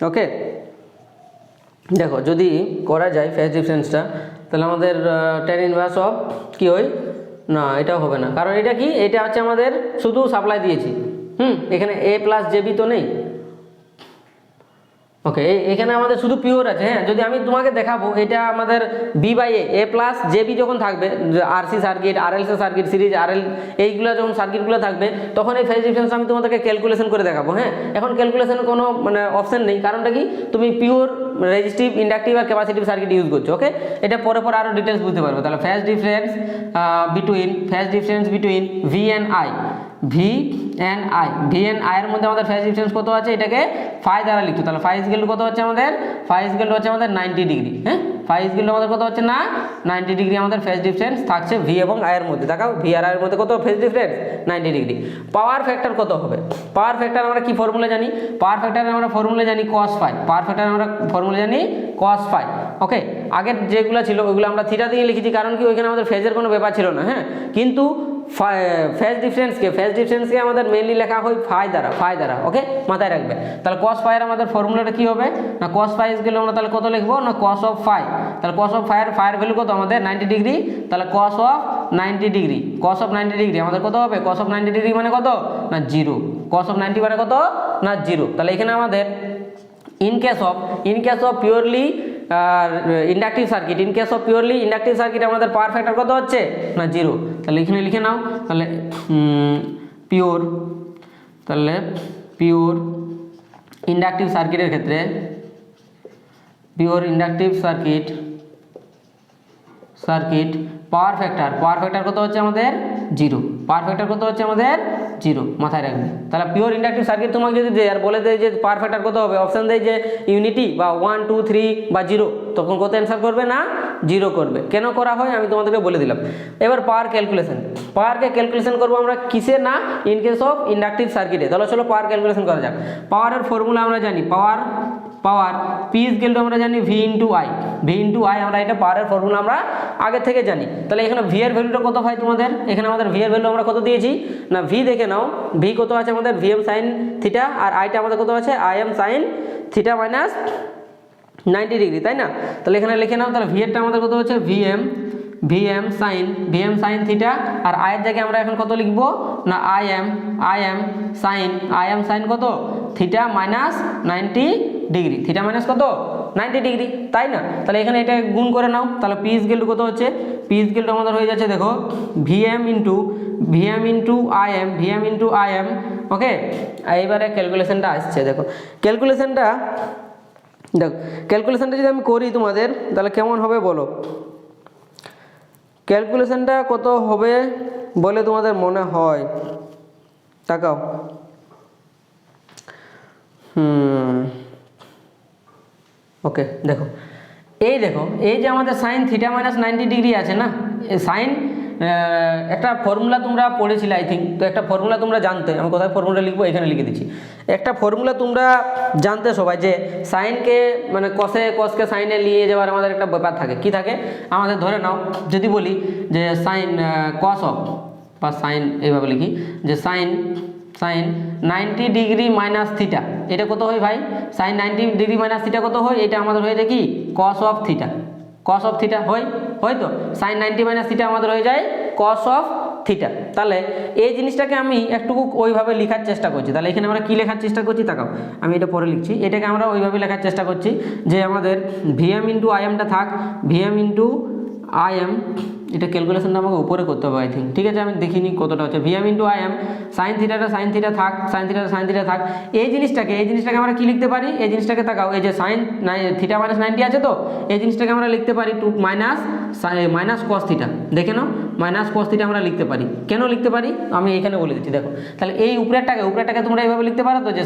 [SPEAKER 1] ওকে, দেখো যদি করা যায় ফেজ ডিফারেন্সটা, তাহলে আমাদের tan ইনভার্স অফ কি হয় না, এটাও হবে না, কারণ এটা কি, এটা হচ্ছে আমাদের শুধু সাপ্লাই দিয়েছি, এখানে এ প্লাস জেবি তো নেই। ওকে, এখানে আমাদের শুধু পিওর আছে। হ্যাঁ, যদি আমি তোমাকে দেখাবো এটা আমাদের B by A plus J B যখন থাকবে, R C circuit, R L C circuit, series R L, এইগুলো যখন সার্কিটগুলো থাকবে, তখন এই ফেজ ডিফারেন্স আমি তোমাদেরকে ক্যালকুলেশন করে দেখাবো। হ্যাঁ, এখন ক্যালকুলেশনের কোনো মানে অপশন নেই, কারণটা কি, তুমি পিওর রেজিস্টিভ, ইন্ডাকটিভ আর ক্যাপাসিটিভ সার্কিট ইউজ করছো। ওকে, এটা পরে আরও ডিটেলস বুঝতে পারবে। তাহলে phase difference between V and I, V N I, V N I এর মধ্যে আমাদের ফেজ ডিফারেন্স কত আছে, এটাকে ফাই দ্বারা লিখতো, তাহলে ফাই ইকুয়াল টু কত হচ্ছে আমাদের, ফাই ইকুয়াল টু হচ্ছে আমাদের 90 ডিগ্রি। হ্যাঁ, ফাই ইকুয়াল টু আমাদের কত হচ্ছে না 90 ডিগ্রি আমাদের ফেজ ডিফারেন্স থাকছে ভি এবং আই এর মধ্যে। দেখাও ভি আর আই এর মধ্যে কত phase difference 90 degree. Power factor কত হবে, পাওয়ার ফ্যাক্টর আমরা কি ফর্মুলা জানি, পাওয়ার ফ্যাক্টর আমরা ফর্মুলা জানি cos ফাই, পাওয়ার ফ্যাক্টর আমরা ফর্মুলা জানি cos ফাই। ওকে, আগের যেগুলো ছিল ওইগুলো আমরা থিটা দিয়ে লিখেছি, কারণ কি ওইখানে আমাদের ফেজের কোনো ব্যাপার ছিল না। হ্যাঁ, কিন্তু ফেজ ডিফারেন্সকে আমাদের মেইনলি লেখা হয় ফাই দ্বারা। ওকে, মাথায় রাখবে। তাহলে cos ফাই এর আমাদের ফর্মুলাটা কি হবে না, cos ফাই ইকুয়াল আমরা তাহলে কত লিখবো না cos অফ ফাই, তাহলে cos অফ ফাই এর ভ্যালু কত আমাদের 90 ডিগ্রি, তাহলে cos of 90 degree, cos of 90 degree আমাদের কত হবে, cos অফ 90 ডিগ্রি মানে কত না 0, cos অফ 90 মানে কত না 0। তাহলে এখানে আমাদের in case of purely inductive circuit, in case of purely inductive circuit আমাদের পাওয়ার ফ্যাক্টর কত হচ্ছে না 0। তাহলে এখানে লিখে নাও, তাহলে পিওর ইন্ডাকটিভ সার্কিটের ক্ষেত্রে, pure inductive circuit power factor কত হচ্ছে আমাদের 0, পাওয়ার ফ্যাক্টর কত হচ্ছে আমাদের 0, মাথায় রাখবে। তাহলে পিওর ইন্ডাকটিভ সার্কিট তোমাকে যদি দেয় আর বলে দেয় যে পাওয়ার ফ্যাক্টর কত হবে, অপশন দেয় যে ইউনিটি বা 1 2 3 বা 0, তখন কত অ্যান্সার করবে না 0 করবে। কেন করা হয় আমি তোমাদেরকে বলে দিলাম। এবার পাওয়ারকে ক্যালকুলেশন করবো আমরা কিসে না, ইন কেস অফ ইন্ডাকটিভ সার্কিটে। তাহলে চলো পাওয়ার ক্যালকুলেশন করা যাক। পাওয়ারের ফর্মুলা আমরা জানি, পাওয়ার পি ইকুয়াল টু আমরা জানি ভি ইন্টু আই, আমরা এটা পাওয়ারের ফর্মুলা আমরা আগে থেকে জানি। তাহলে এখানে ভি এর ভ্যালুটা কত হয় তোমাদের, এখানে আমাদের ভি এর ভ্যালু আমরা কত দিয়েছি না, ভি দেখে নাও, ভি কত আছে আমাদের ভি এম সাইন থিটা, আর আইটা আমাদের কত আছে I M sine theta minus 90 degree, তাই না। তাহলে এখানে লিখে নাও, তাহলে ভি এরটা আমাদের কত হচ্ছে ভি এম সাইন থিটা, আর আই এর জায়গায় আমরা এখন কত লিখবো না আই এম সাইন কত theta minus 90 degree, theta minus কত 90 ডিগ্রি, তাই না। তাহলে এখানে এটা গুণ করে নাও, তাহলে পি ইকুয়াল টু কত হচ্ছে, পি ইকুয়াল টু আমাদের হয়ে যাচ্ছে দেখো V M into I M. Okay, এইবারে ক্যালকুলেশনটা আসছে, দেখো ক্যালকুলেশনটা যদি আমি করি তোমাদের, তাহলে কেমন হবে বলো, ক্যালকুলেশনটা কত হবে বলে তোমাদের মনে হয়, তাকাও। ওকে, দেখো এই যে আমাদের সাইন থিটা মাইনাস 90 ডিগ্রি আছে না, সাইন একটা ফর্মুলা তোমরা পড়েছিলে আই থিঙ্ক, তো একটা ফর্মুলা তোমরা জানতে, আমি কোথায় ফর্মুলা লিখবো এখানে লিখে দিচ্ছি। একটা ফর্মুলা তোমরা জানতে সবাই যে সাইনকে মানে কসকে সাইনে নিয়ে যাওয়ার আমাদের একটা ব্যাপার থাকে, কি থাকে আমাদের, ধরে নাও যদি বলি যে সাইন কস অফ বা সাইন, এইভাবে লিখি যে সাইন 90 ডিগ্রি মাইনাস থিটা, এটা কত হয় ভাই, সাইন 90 ডিগ্রি মাইনাস থিটা কত হয়, এটা আমাদের হয়ে যায় কি কস অফ থিটা হয় তো, সাইন 90 মাইনাস থিটা আমাদের হয়ে যায় কস অফ থিটা। তাহলে এই জিনিসটাকে আমি একটু ওইভাবে লেখার চেষ্টা করছি। তাহলে এখানে আমরা কি লেখার চেষ্টা করছি তাকাও, আমি এটা পরে লিখছি, এটাকে আমরা ওইভাবে লেখার চেষ্টা করছি যে আমাদের ভিএম ইন্টু আইএমটা থাক, ভিএম ইন্টু আইএম, এটা ক্যালকুলেশনটা আমাকে উপরে করতে হবে আই থিঙ্ক, ঠিক আছে আমি দেখিনি কতটা হচ্ছে, V M into I M sine theta থাক, সাইন থিটা থাক। এই জিনিসটাকে আমরা কি লিখতে পারি, এই জিনিসটাকে তাকাও, এই যে সাইন থিটা মাইনাস 90 আছে, তো এই জিনিসটাকে আমরা লিখতে পারি টু মাইনাস কস থিটা, দেখে নাও মাইনাস কস থিটা আমরা লিখতে পারি। কেন লিখতে পারি আমি এখানে বলে দিচ্ছি, দেখো তাহলে এই উপরেরটাকে তোমরা এইভাবে লিখতে পারো তো, যে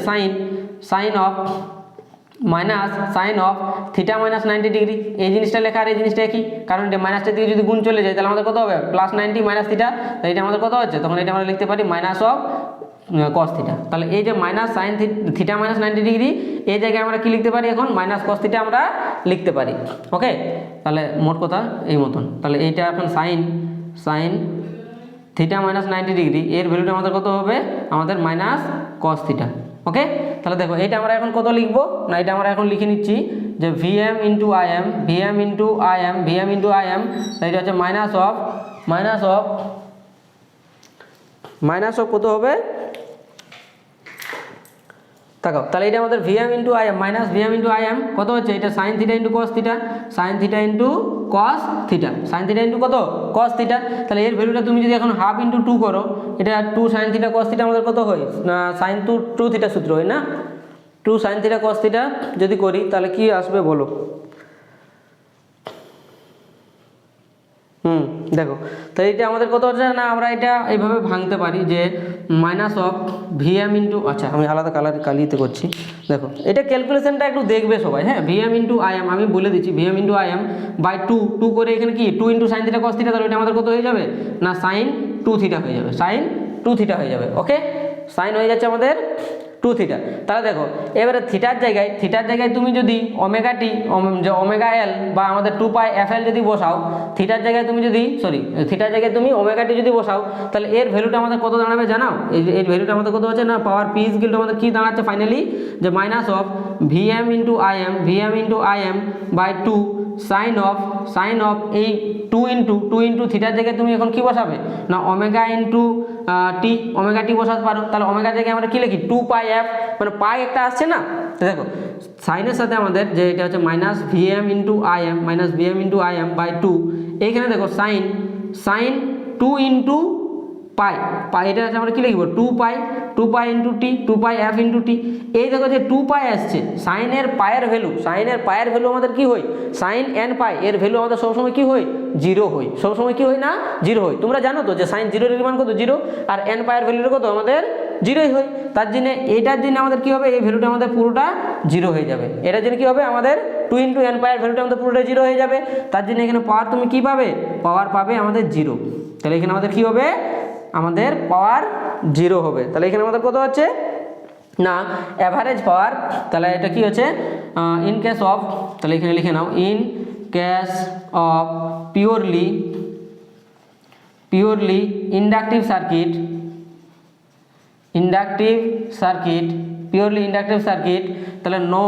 [SPEAKER 1] sine of theta minus 90 degree, এই জিনিসটা লেখা আর এই জিনিসটা কি, কারণ এটা মাইনাসটা দিকে যদি গুণ চলে যায় তাহলে আমাদের কত হবে প্লাস 90 মাইনাস থিটা, তাহলে এটা আমাদের কত হচ্ছে, তখন এটা আমরা লিখতে পারি মাইনাস অফ কস থিটা। তাহলে এই যে minus sine theta minus 90 degree, এই জায়গায় আমরা কি লিখতে পারি এখন মাইনাস কস থিটা আমরা লিখতে পারি। ওকে, তাহলে মোট কথা এই মতন, তাহলে এইটা এখন সাইন থিটা মাইনাস 90 ডিগ্রি, এর ভ্যালুটা আমাদের কত হবে আমাদের মাইনাস কস থিটা। ওকে, তাহলে দেখো এটা আমরা এখন কত লিখবো না, এটা আমরা এখন লিখে নিচ্ছি যে ভিএম ইন্টু আইএম, তাই এটা হচ্ছে মাইনাস অফ কত হবে তাকাও, তাহলে এটা আমাদের V M into I M minus V M into I M কত হচ্ছে, এটা sine theta into cos theta, sine theta into কত কস থিটা। তাহলে এর ভ্যালুটা তুমি যদি এখন হাফ ইন্টু 2 করো, এটা 2 সাইন থিটা কস থিটা আমাদের কত হয় না, সাইন 2 থিটা সূত্র হয় না, 2 সাইন থিটা কস থিটা যদি করি তাহলে কি আসবে বলো, দেখো তো এইটা আমাদের কত হচ্ছে না, আমরা এটা এইভাবে ভাঙতে পারি যে মাইনাস অফ ভিএম ইন্টু, আচ্ছা আমি আলাদা কালিতে করছি। দেখো এটা ক্যালকুলেশনটা একটু দেখবে সবাই, হ্যাঁ, ভিএম ইন্টু আইএম আমি বলে দিচ্ছি, V M into I M by two করে এখানে কি 2 into sine theta cos theta, তাহলে এটা আমাদের কত হয়ে যাবে না সাইন 2 থিটা হয়ে যাবে, সাইন 2 থিটা হয়ে যাবে। ওকে, সাইন হয়ে যাচ্ছে আমাদের 2 থিটা। তাহলে দেখো এবারে থিটার জায়গায় তুমি যদি ওমেগা টি যে ওমেগা এল বা আমাদের 2 পাই এফ এল যদি বসাও, থিটার জায়গায় তুমি ওমেগা টি যদি বসাও, তাহলে এর ভ্যালুটা আমাদের কত দাঁড়াবে জানাও? এর ভ্যালুটা আমাদের কত হচ্ছে না power P is equal to আমাদের কি দাঁড়াচ্ছে ফাইনালি, যে minus of V M into I M by 2 sine of এই 2 ইন্টু থিটার জায়গায় তুমি এখন কি বসাবে না ওমেগা ইন্টু ওমেগা টি বসাতে পারো। তাহলে ওমেগার জায়গায় আমরা কি লিখি 2 পাই এফ, মানে পাই একটা আসছে না। তো দেখো সাইনের সাথে আমাদের যে এটা হচ্ছে minus V M into I M by 2, এইখানে দেখো সাইন 2 ইন্টু পাই, এটা হচ্ছে আমরা কি লিখবো 2 পাই ইন্টু টি, 2 পাই এফ ইন্টু টি। এই দেখো যে 2 পাই আসছে, সাইনের পায়ের ভ্যালু আমাদের কি হয় সাইন এন পাই, এর ভ্যালু আমাদের সবসময় কি হয় 0 হয়, সবসময় কি হয় না 0 হয়। তোমরা জানো তো যে সাইন 0 এর মান কত 0, আর এন পায়ের ভ্যালুটা কত আমাদের 0ই হয়। তার জন্য এটার জন্য আমাদের কি হবে, এই ভ্যালুটা আমাদের পুরোটা 0 হয়ে যাবে। এটার জন্য কি হবে আমাদের 2 ইন্টু এন পায়ের ভ্যালুটা আমাদের পুরোটা 0 হয়ে যাবে। তার জন্য এখানে পাওয়ার তুমি কি পাবে, পাওয়ার পাবে আমাদের 0। তাহলে এখানে আমাদের কি হবে, আমাদের পাওয়ার 0 হবে। তাহলে এখানে আমাদের কত হচ্ছে না অ্যাভারেজ পাওয়ার। তাহলে এটা কি হচ্ছে ইন কেস অফ, তাহলে এখানে লিখে নাও in case of purely inductive circuit, purely inductive circuit, তাহলে নো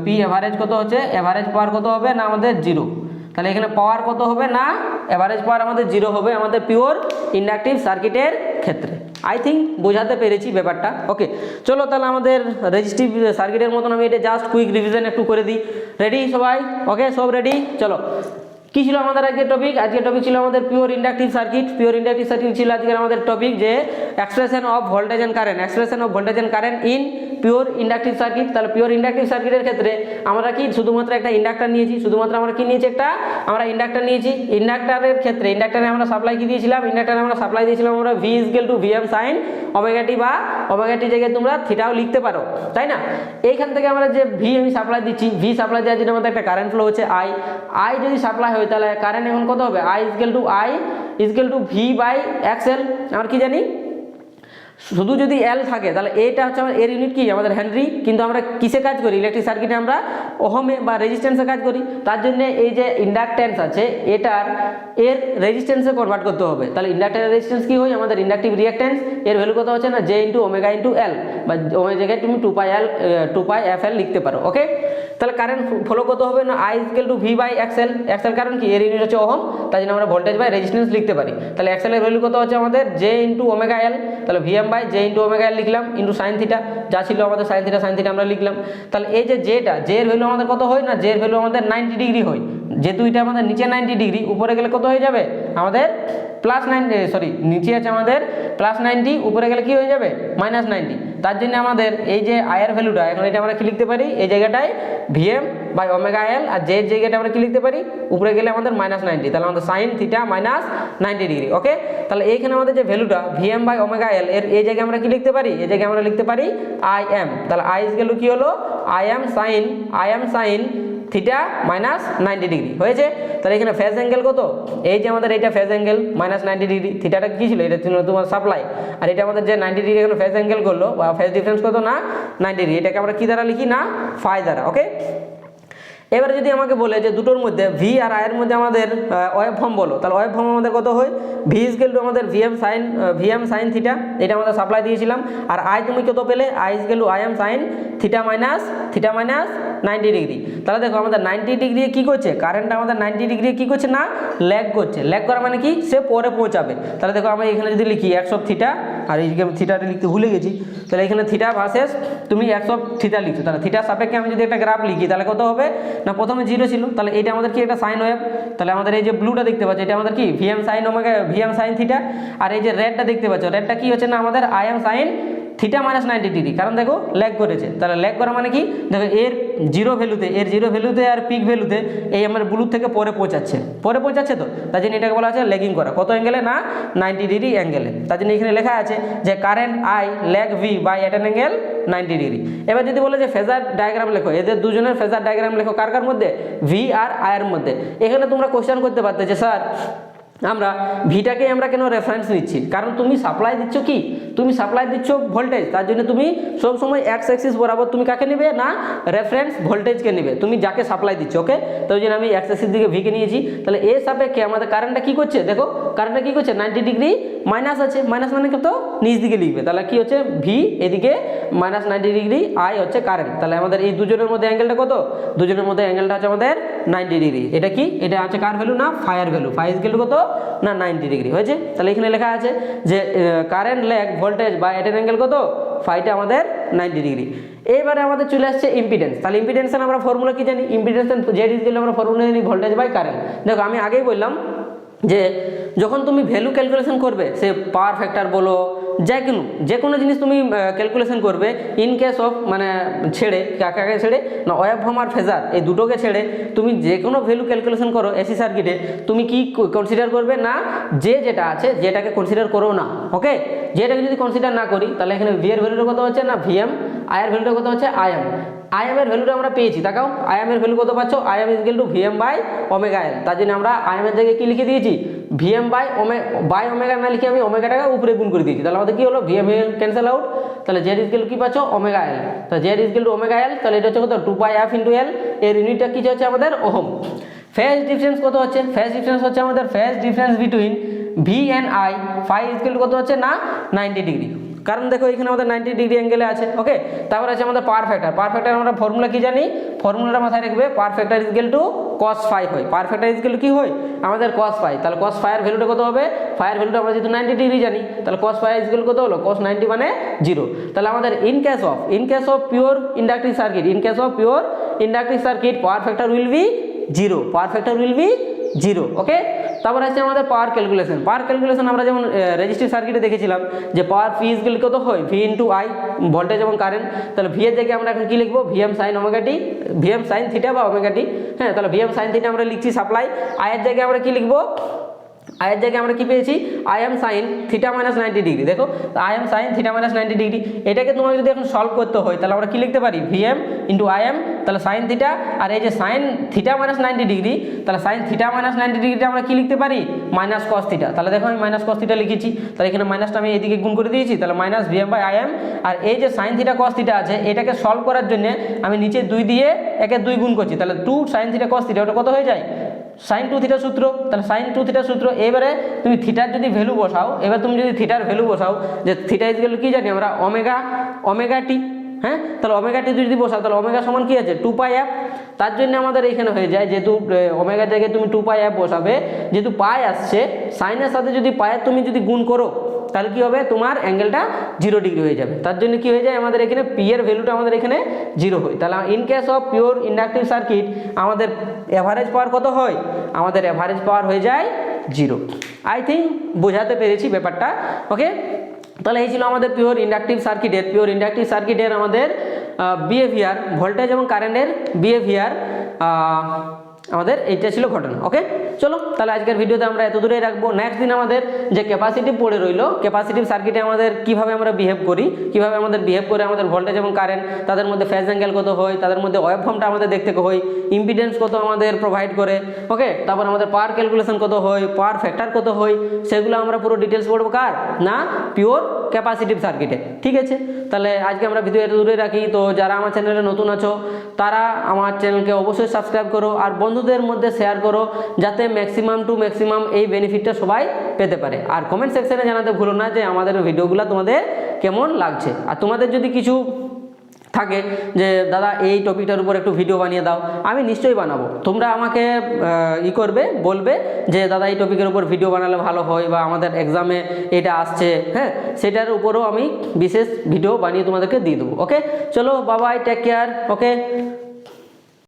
[SPEAKER 1] পি অ্যাভারেজ কত হচ্ছে, অ্যাভারেজ পাওয়ার কত হবে না আমাদের 0। তাহলে এখানে পাওয়ার কত হবে না অ্যাভারেজ পাওয়ার আমাদের 0 হবে আমাদের পিওর ইন্ডাকটিভ সার্কিটের ক্ষেত্রে। আই থিঙ্ক বোঝাতে পেরেছি ব্যাপারটা। ওকে, চলো তাহলে আমাদের রেজিস্টিভ সার্কিটের মতন আমি এটা জাস্ট কুইক রিভিশন একটু করে দিই। রেডি সবাই? ওকে, সব রেডি? চলো, কি ছিল আমাদের আজকের টপিক? আজকের টপিক ছিল আমাদের পিওর ইন্ডাকটিভ সার্কিট ছিল আজকের আমাদের টপিক, যে expression of voltage and current in pure inductive circuit. তাহলে পিওর ইন্ডাকটিভ সার্কিটের ক্ষেত্রে আমরা কি শুধুমাত্র একটা ইন্ডাক্টর নিয়েছি, আমরা কি নিয়েছি আমরা ইন্ডাক্টর নিয়েছি। ইন্ডাক্টরের ক্ষেত্রে ইন্ডাক্টরে আমরা সাপ্লাই কি দিয়েছিলাম, আমরা V is equal to VM sine omega T, বা ওমেগা টি জায়গায় তোমরা থিটাও লিখতে পারো, তাই না? এইখান থেকে আমরা যে ভি আমি সাপ্লাই দিচ্ছি, ভি সাপ্লাই দেওয়ার জন্য আমাদের একটা কারেন্ট ফ্লো হচ্ছে আই যদি সাপ্লাই হয় তাহলে কারেন্ট এখন কত হবে, I equal to V by X L. আমরা কি জানি শুধু যদি এল থাকে তাহলে এটা হচ্ছে আমার এর ইউনিট কি আমাদের হেনরি, কিন্তু আমরা কিসে কাজ করি ইলেকট্রিক সার্কিটে আমরা ওহমে বা রেজিস্ট্যান্সে কাজ করি। তার জন্য এই যে ইন্ডাকট্যান্স আছে এর রেজিস্ট্যান্সে কনভার্ট করতে হবে। তাহলে ইন্ডাক্টরের রেজিস্ট্যান্স কি হয় আমাদের ইন্ডাকটিভ রিঅ্যাকট্যান্স, এর ভ্যালু কত হচ্ছে না জে ইন্টু ওমেগা ইন্টু এল, বা ওমেগা জায়গায় তুমি 2 পাই এফ এল লিখতে পারো। ওকে, তাহলে কারেন্ট ফলো কত হবে না I equal to V by X L. কারণ কি এর ইউনিট হচ্ছে ওহম, তাই জন্য আমরা ভোল্টেজ বাই রেজিস্ট্যান্স লিখতে পারি। তাহলে এক্সএল এর ভ্যালু কত হচ্ছে আমাদের জে ইন্টু ওমেগা এল, তাহলে V M by J into omega L লিখলাম, ইন্টু সাইন থিটা যা ছিল আমাদের সাইন থিটা আমরা লিখলাম। তাহলে এই যে জে এর ভ্যালু আমাদের কত হয় না, জে এর ভ্যালু আমাদের 90 ডিগ্রি হয়। যেহেতু এটা আমাদের নিচে 90 ডিগ্রি, উপরে গেলে কত হয়ে যাবে আমাদের নিচে আছে আমাদের +90, উপরে গেলে কি হয়ে যাবে -90। তার জন্য আমাদের এই যে আয়ের ভ্যালুটা এখন এটা আমরা কি লিখতে পারি, এই জায়গাটায় ভিএম বাই ওমেগা এল, আর যে জায়গাটা আমরা কি লিখতে পারি উপরে গেলে আমাদের -90, তাহলে আমাদের সাইন থিটা -90 ডিগ্রি। ওকে, তাহলে এইখানে আমাদের যে ভ্যালুটা ভিএম বাই ওমেগা এল, এর এই জায়গায় আমরা কি লিখতে পারি, এই জায়গায় আমরা লিখতে পারি আই এম। তাহলে আই ইজ কি হলো I M sine theta -90 degree হয়েছে। তাহলে এখানে ফেজ অ্যাঙ্গেল কত, এই যে আমাদের এইটা ফেজ অ্যাঙ্গেল -90 ডিগ্রি, থিটাটা কি ছিল এটা ছিল তোমার সাপ্লাই, আর এটা আমাদের যে 90 ডিগ্রি এখানে ফেজ অ্যাঙ্গেল করলো বা ফেজ ডিফারেন্স কত না 90 ডিগ্রি, এটাকে আমরা কি দ্বারা লিখি না ফাই দ্বারা। ওকে, এবারে যদি আমাকে বলে যে দুটোর মধ্যে ভি আর আই এর মধ্যে আমাদের ওয়েভ ফর্ম বলো, তাহলে ওয়েভ ফর্ম আমাদের কত হয় ভি ইকুয়াল টু আমাদের ভিএম সাইন থিটা, এটা আমাদের সাপ্লাই দিয়েছিলাম। আর আই তুমি কত পেলে I equal two I M sine theta minus 90 degree. তাহলে দেখো আমাদের 90 ডিগ্রি কি করছে, কারেন্টটা আমাদের 90 ডিগ্রি কি করছে না ল্যাগ করছে। ল্যাগ করা মানে কি সে পরে পৌঁছাবে। তাহলে দেখো আমরা এখানে যদি লিখি 100 থিটা, আর এই থিটাটা লিখতে ভুলে গেছি, তাহলে এখানে থিটা ভার্সেস তুমি 100 থিটা লিখছো, তাহলে থিটার সাপেক্ষে আমি যদি একটা গ্রাফ লিখি তাহলে কত হবে না প্রথমে 0 ছিল, তাহলে এটা আমাদের কি একটা সাইন ওয়েভ। তাহলে আমাদের এই যে ব্লুটা দেখতে পাচ্ছ এটা আমাদের কি ভিএম সাইন থিটা, আর এই যে রেডটা দেখতে পাচ্ছ রেডটা কি হচ্ছে না আমাদের I M sine theta minus 90 degree, কারণ দেখো ল্যাগ করেছে। তাহলে ল্যাগ করা মানে কি, দেখো এর জিরো ভ্যালুতে আর পিক ভ্যালুতে এই আমার ব্লু থেকে পরে পৌঁছাচ্ছে তো, তার জন্য এটাকে বলা আছে ল্যাগিং করা। কত অ্যাঙ্গেলে না 90 ডিগ্রি অ্যাঙ্গেলে। তার জন্য এখানে লেখা আছে যে current I lag V by at an angle 90 degree. এবার যদি বলে যে ফেজার ডায়াগ্রাম লেখো, এদের দুজনের ফেজার ডায়াগ্রাম লেখো কার মধ্যে, ভি আর আই এর মধ্যে। এখানে তোমরা কোশ্চেন করতে পারতে যে স্যার আমরা ভিটাকে আমরা কেন রেফারেন্স নিচ্ছি, কারণ তুমি সাপ্লাই দিচ্ছ কি, তুমি সাপ্লাই দিচ্ছ ভোল্টেজ, তার জন্য তুমি সব সময় এক্স অ্যাক্সিস বরাবর তুমি কাকে নেবে না রেফারেন্স ভোল্টেজকে নেবে, তুমি যাকে সাপ্লাই দিচ্ছ। ওকে, তো ওই জন্য আমি এক্স অ্যাক্সিস দিকে ভিকে নিয়েছি। তাহলে এর সাপেক্ষে আমাদের কারেন্টটা কি করছে, দেখো কারেন্টটা কি করছে 90 ডিগ্রি মাইনাস আছে, মাইনাস মানে কত নিচ দিকে লিখবে, তাহলে কি হচ্ছে ভি এদিকে মাইনাস 90 ডিগ্রি, আই হচ্ছে কারেন্ট। তাহলে আমাদের এই দুজনের মধ্যে অ্যাঙ্গেলটা কত, দুজনের মধ্যে অ্যাঙ্গেলটা হচ্ছে আমাদের 90 ডিগ্রি। এটা কি, এটা হচ্ছে কার ভ্যালু না ফায়ার ভ্যালু, ফায়ার ভ্যালু কত না 90 ডিগ্রি হয়েছে। তাহলে এখানে লেখা আছে যে কারেন্ট ল্যাগ ভোল্টেজ বা এটার অ্যাঙ্গেল কত, ফাইটা আমাদের 90 ডিগ্রি। এবারে আমাদের চলে আসছে ইম্পিডেন্স। তাহলে ইম্পিডেন্সের আমরা ফর্মুলা কি জানি, ইম্পিডেন্স জেড ইকুয়াল আমরা ফর্মুলা জানি ভোল্টেজ বাই কারেন্ট। দেখো আমি আগেই বললাম যে যখন তুমি ভ্যালু ক্যালকুলেশন করবে, সে পাওয়ার ফ্যাক্টর বলো যে কোনো জিনিস তুমি ক্যালকুলেশন করবে, ইন কেস অফ মানে ছেড়ে কাকে ছেড়ে না ওয়েভফর্ম আর ফেজার এই দুটোকে ছেড়ে তুমি যে কোনো ভ্যালু ক্যালকুলেশন করো এসি সার্কিটে, তুমি কি কনসিডার করবে না যেটা আছে যেটাকে কনসিডার করো না। ওকে, যেটাকে যদি কনসিডার না করি তাহলে এখানে ভি এর ভ্যালুটা কত হচ্ছে না ভিএম, আই এর ভ্যালুটা কত হচ্ছে আইএম। আইএম এর ভ্যালুটা আমরা পেয়েছি, তাকাও আইএম এর ভ্যালু কত পাচ্ছ, I M is equal to V M by omega L. তার জন্য আমরা আইএম এর জায়গায় কি লিখে দিয়েছি, ভিএম বাই ওমেগা না লিখে আমি ওমেগাটাকে উপরে গুণ করে দিয়েছি। তাহলে আমাদের কি হলো, ভিএম ক্যান্সেল আউট, তাহলে জেড ইজ ইকুয়াল কি পাচ্ছ ওমেগা এল। তাহলে Z is equal two omega L, তাহলে এটা হচ্ছে কত 2 পাই এফ ইনটু এল। এর ইউনিটটা কি হচ্ছে আমাদের ওহম। ফেজ ডিফারেন্স কত হচ্ছে, ফেজ ডিফারেন্স হচ্ছে আমাদের phase difference between V and I, phi is equal কত হচ্ছে না 90 ডিগ্রি, কারণ দেখো এখানে আমাদের 90 ডিগ্রি অ্যাঙ্গেলে আছে। ওকে, তারপর আছে আমাদের পাওয়ার ফ্যাক্টর আমরা ফর্মুলা কি জানি, ফর্মুলাটা মাথায় রাখবে, power factor is equal to cos phi হয়, পাওয়ার ফ্যাক্টর ইজ ইকুয়াল কি হয় আমাদের cos ফাই। তাহলে cos ফাই এর ভ্যালুটা কত হবে, ফাই এর ভ্যালুটা আমরা যেহেতু 90 ডিগ্রি জানি, তাহলে cos ফাই ইজ ইকুয়াল কত হলো, cos 90 মানে 0। তাহলে আমাদের in case of pure inductive circuit power factor will be 0, ওকে। তারপর আছে আমাদের পাওয়ার ক্যালকুলেশন আমরা যেমন রেজিস্ট্রিভ সার্কিটে দেখেছিলাম যে পাওয়ার পি ইজ ইকুয়াল কত হয় ভি ইনটু আই, ভোল্টেজ এবং কারেন্ট। তাহলে ভি এর জায়গায় আমরা এখন কি লিখবো, ভিএম সাইন ওমেগা টি, ভিএম সাইন থিটা বা ওমেগা টি। হ্যাঁ, তাহলে ভিএম সাইন থিটা আমরা লিখছি সাপ্লাই, আই এর জায়গায় আমরা কি লিখবো, আয়ের জায়গায় আমরা কি পেয়েছি I M sine theta minus 90 degree. দেখো I M sine theta minus 90 degree, এটাকে তোমাকে যদি এখন সলভ করতে হয় তাহলে আমরা কি লিখতে পারি, ভিএম ইন্টু আই এম, তাহলে সাইন থিটা, আর এই যে সাইন থিটা মাইনাস 90 ডিগ্রি, তাহলে সাইন থিটা মাইনাস 90 ডিগ্রিটা আমরা কি লিখতে পারি, মাইনাস কস থিটা। তাহলে দেখো আমি মাইনাস কস থিটা লিখেছি, তাহলে এখানে মাইনাসটা আমি এদিকে গুণ করে দিয়েছি, তাহলে minus VM by I M. আর এই যে সাইন থিটা কস থিটা আছে এটাকে সলভ করার জন্য আমি নিচে 2 দিয়ে একে 2 গুণ করছি, তাহলে 2 সাইন থিটা কস থিটা ওটা কত হয়ে যায় সাইন 2 থিটা সূত্র। তাহলে সাইন 2 থিটা সূত্র, এবারে তুমি থিটার যদি ভ্যালু বসাও, এবার তুমি যদি থিটার ভ্যালু বসাও যে থিটা ইজ ইকুয়াল কি জানি আমরা ওমেগা টি। হ্যাঁ, তাহলে ওমেগা টি যদি বসাও তাহলে ওমেগা সমান কি আছে 2 পাই এফ। তার জন্য আমাদের এখানে হয়ে যায় যেহেতু ওমেগা জায়গায় তুমি 2 পাই এফ বসাবে, যেহেতু পাই আসছে সাইনের সাথে যদি পায়ের তুমি যদি গুণ করো তাহলে কি হবে তোমার অ্যাঙ্গেলটা 0 ডিগ্রি হয়ে যাবে। তার জন্য কি হয়ে যায় আমাদের এখানে পি এর ভ্যালুটা আমাদের এখানে 0 হয়। তাহলে in case of pure inductive circuit আমাদের এভারেজ পাওয়ার কত হয়, আমাদের এভারেজ পাওয়ার হয়ে যায় 0। আই থিঙ্ক বোঝাতে পেরেছি ব্যাপারটা। ওকে, তাহলে এই ছিল আমাদের পিওর ইন্ডাকটিভ সার্কিটের আমাদের বিহেভিয়ার, ভোল্টেজ এবং কারেন্টের বিহেভিয়ার, আমাদের এইটা ছিল ঘটনা। ওকে, চলো তাহলে আজকের ভিডিওতে আমরা এত দূরেই রাখবো। নেক্সট দিন আমাদের যে ক্যাপাসিটিভ পড়ে রইলো, ক্যাপাসিটিভ সার্কিটে আমাদের কিভাবে আমরা বিহেভ করে আমাদের ভোল্টেজ এবং কারেন্ট তাদের মধ্যে ফেজ অ্যাঙ্গেল কত হয়, তাদের মধ্যে ওয়েভফর্মটা আমাদের দেখতে হয়, ইম্পিডেন্স কত আমাদের প্রোভাইড করে। ওকে, তারপর আমাদের পাওয়ার ক্যালকুলেশন কত হয়, পাওয়ার ফ্যাক্টর কত হয়, সেগুলো আমরা পুরো ডিটেলস পড়বো কার না পিওর ক্যাপাসিটিভ সার্কিটে। ঠিক আছে, তাহলে আজকে আমরা ভিডিও এত দূরে রাখি। তো যারা আমার চ্যানেলে নতুন আছো তারা আমার চ্যানেলকে অবশ্যই সাবস্ক্রাইব করো আর বন্ধুদের মধ্যে শেয়ার করো যাতে ম্যাক্সিমাম টু ম্যাক্সিমাম এই বেনিফিটটা সবাই পেতে পারে। আর কমেন্ট সেকশনে জানাতে ভুলো না যে আমাদের ভিডিওগুলো তোমাদের কেমন লাগছে। আর তোমাদের যদি কিছু থাকে যে দাদা এই টপিকটার উপর একটু ভিডিও বানিয়ে দাও, আমি নিশ্চয়ই বানাবো। তোমরা আমাকে বলবে যে দাদা এই টপিকের উপর ভিডিও বানালে ভালো হয় বা আমাদের এক্সামে এটা আসছে, হ্যাঁ সেটার উপরও আমি বিশেষ ভিডিও বানিয়ে তোমাদেরকে দিয়ে দেবো। ওকে, চলো বাবাই, টেক কেয়ার। ওকে।